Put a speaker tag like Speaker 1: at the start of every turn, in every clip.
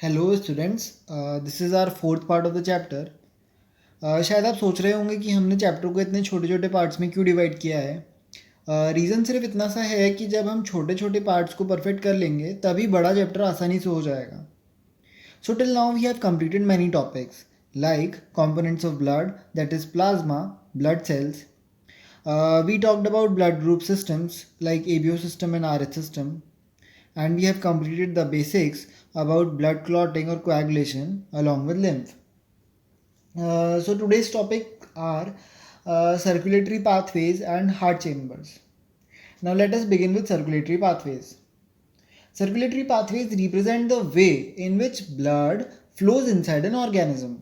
Speaker 1: Hello students, this is our fourth part of the chapter. शायद आप सोच रहे होंगे कि हमने चैप्टर को इतने छोटे छोटे पार्ट्स में क्यों डिवाइड किया है। रीज़न सिर्फ इतना सा है कि जब हम छोटे छोटे पार्ट्स को परफेक्ट कर लेंगे तभी बड़ा चैप्टर आसानी से हो जाएगा। So till now we have completed many topics like components of blood, that is plasma, blood cells. We talked about blood group systems like ABO system and RH system, and we have completed the basics about blood clotting or coagulation along with lymph. So today's topic are circulatory pathways and heart chambers. Now let us begin with circulatory pathways. Circulatory pathways represent the way in which blood flows inside an organism.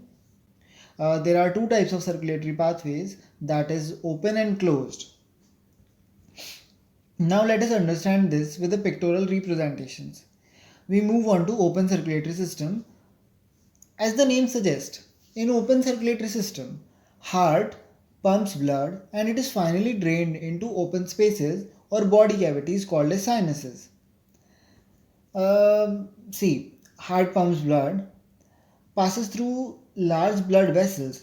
Speaker 1: There are two types of circulatory pathways, that is open and closed. Now let us understand this with the pictorial representations. We move on to open circulatory system. As the name suggests, in open circulatory system, heart pumps blood and it is finally drained into open spaces or body cavities called as sinuses. Heart pumps blood, passes through large blood vessels,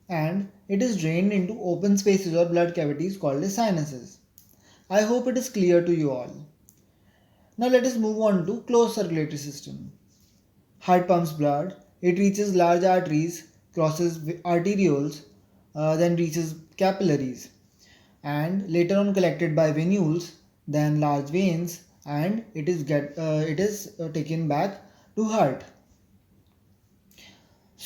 Speaker 1: and it is drained into open spaces or blood cavities called as sinuses. I hope it is clear to you all. Now let us move on to closed circulatory system. Heart pumps blood, it reaches large arteries, crosses arterioles, then reaches capillaries, and later on collected by venules, then large veins, and it is taken back to heart.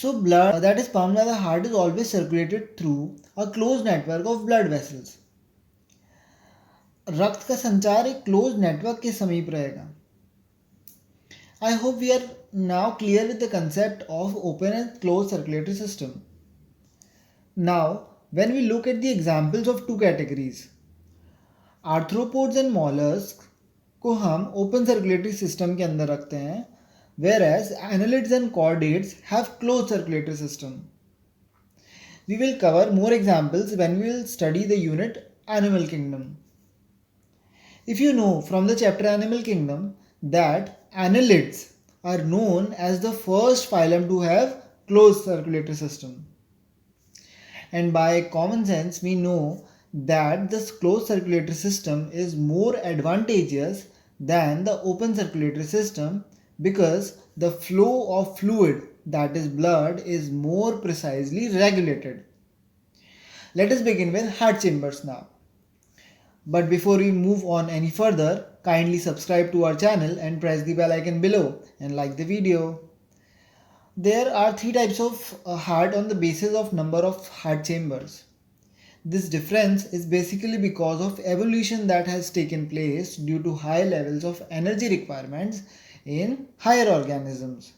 Speaker 1: So blood that is pumped by the heart is always circulated through a closed network of blood vessels. रक्त का संचार एक close network के समीप रहेगा. I hope we are now clear with the concept of open and closed circulatory system. Now, when we look at the examples of two categories, arthropods and mollusks को हम open circulatory system के अंदर रखते हैं, whereas annelids and chordates have closed circulatory system. We will cover more examples when we will study the unit Animal Kingdom. If you know from the chapter Animal Kingdom that annelids are known as the first phylum to have closed circulatory system. And by common sense, we know that this closed circulatory system is more advantageous than the open circulatory system because the flow of fluid, that is blood, is more precisely regulated. Let us begin with heart chambers now. But before we move on any further, kindly subscribe to our channel and press the bell icon below and like the video. There are three types of heart on the basis of number of heart chambers. This difference is basically because of evolution that has taken place due to high levels of energy requirements in higher organisms.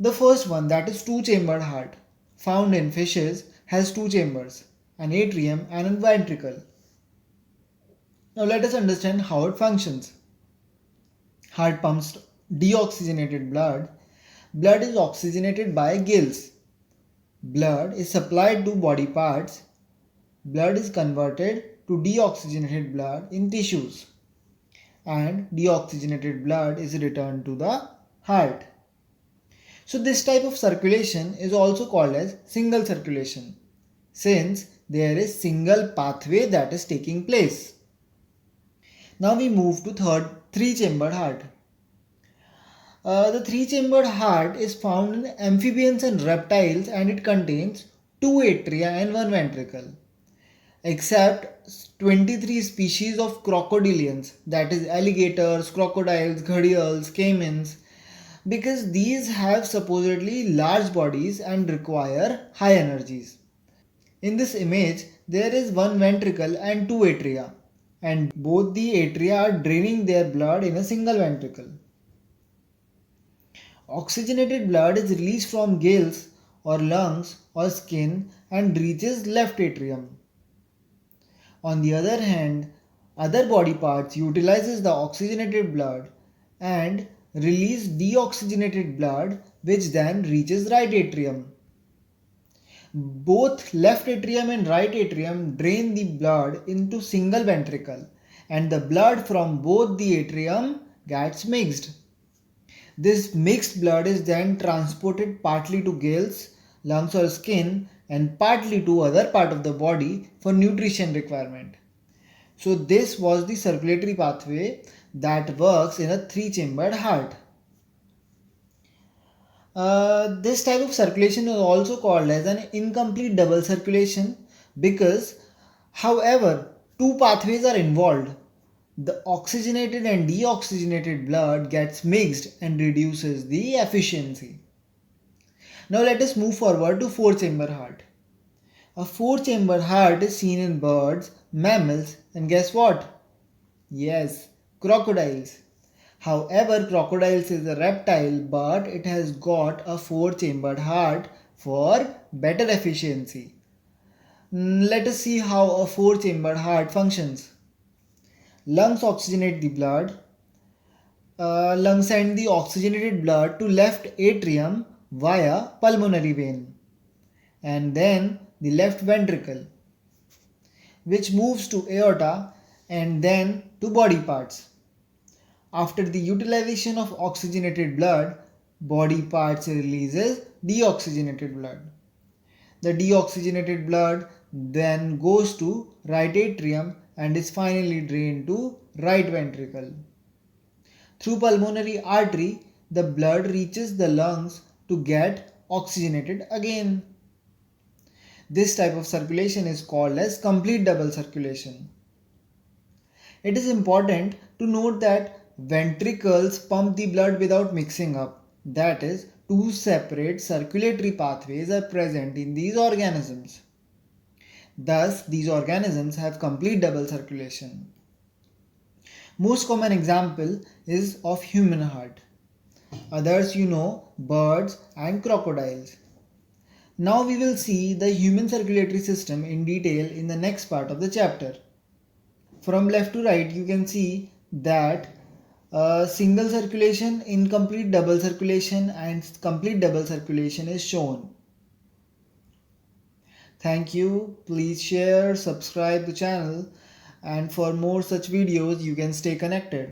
Speaker 1: The first one, that is two-chambered heart, found in fishes, has two chambers, an atrium and a ventricle. Now let us understand how it functions. Heart pumps deoxygenated blood. Blood is oxygenated by gills. Blood is supplied to body parts. Blood is converted to deoxygenated blood in tissues. And deoxygenated blood is returned to the heart. So this type of circulation is also called as single circulation, since there is single pathway that is taking place. Now we move to three-chambered heart. The three-chambered heart is found in amphibians and reptiles and it contains two atria and one ventricle. Except 23 species of crocodilians, that is alligators, crocodiles, gharials, caimans, because these have supposedly large bodies and require high energies. In this image, there is one ventricle and two atria, and both the atria are draining their blood in a single ventricle. Oxygenated blood is released from gills or lungs or skin and reaches left atrium. On the other hand, other body parts utilizes the oxygenated blood and release deoxygenated blood which then reaches right atrium. Both left atrium and right atrium drain the blood into single ventricle and the blood from both the atrium gets mixed. This mixed blood is then transported partly to gills, lungs or skin and partly to other part of the body for nutrition requirement. So this was the circulatory pathway that works in a three-chambered heart. This type of circulation is also called as an incomplete double circulation because, however, two pathways are involved. The oxygenated and deoxygenated blood gets mixed and reduces the efficiency. Now let us move forward to four-chamber heart. A four-chamber heart is seen in birds, mammals, and guess what? Yes, crocodiles. However, crocodiles is a reptile but it has got a four-chambered heart for better efficiency. Let us see how a four-chambered heart functions. Lungs oxygenate the blood. Lungs send the oxygenated blood to left atrium via pulmonary vein and then the left ventricle, which moves to aorta and then to body parts. After the utilization of oxygenated blood, body parts releases deoxygenated blood. The deoxygenated blood then goes to right atrium and is finally drained to right ventricle. Through pulmonary artery, the blood reaches the lungs to get oxygenated again. This type of circulation is called as complete double circulation. It is important to note that ventricles pump the blood without mixing up. That is, two separate circulatory pathways are present in these organisms. Thus, these organisms have complete double circulation. Most common example is of human heart. Others birds and crocodiles. Now we will see the human circulatory system in detail in the next part of the chapter. From left to right you can see that single circulation, incomplete double circulation and complete double circulation is shown. Thank you. Please share, subscribe the channel and for more such videos you can stay connected.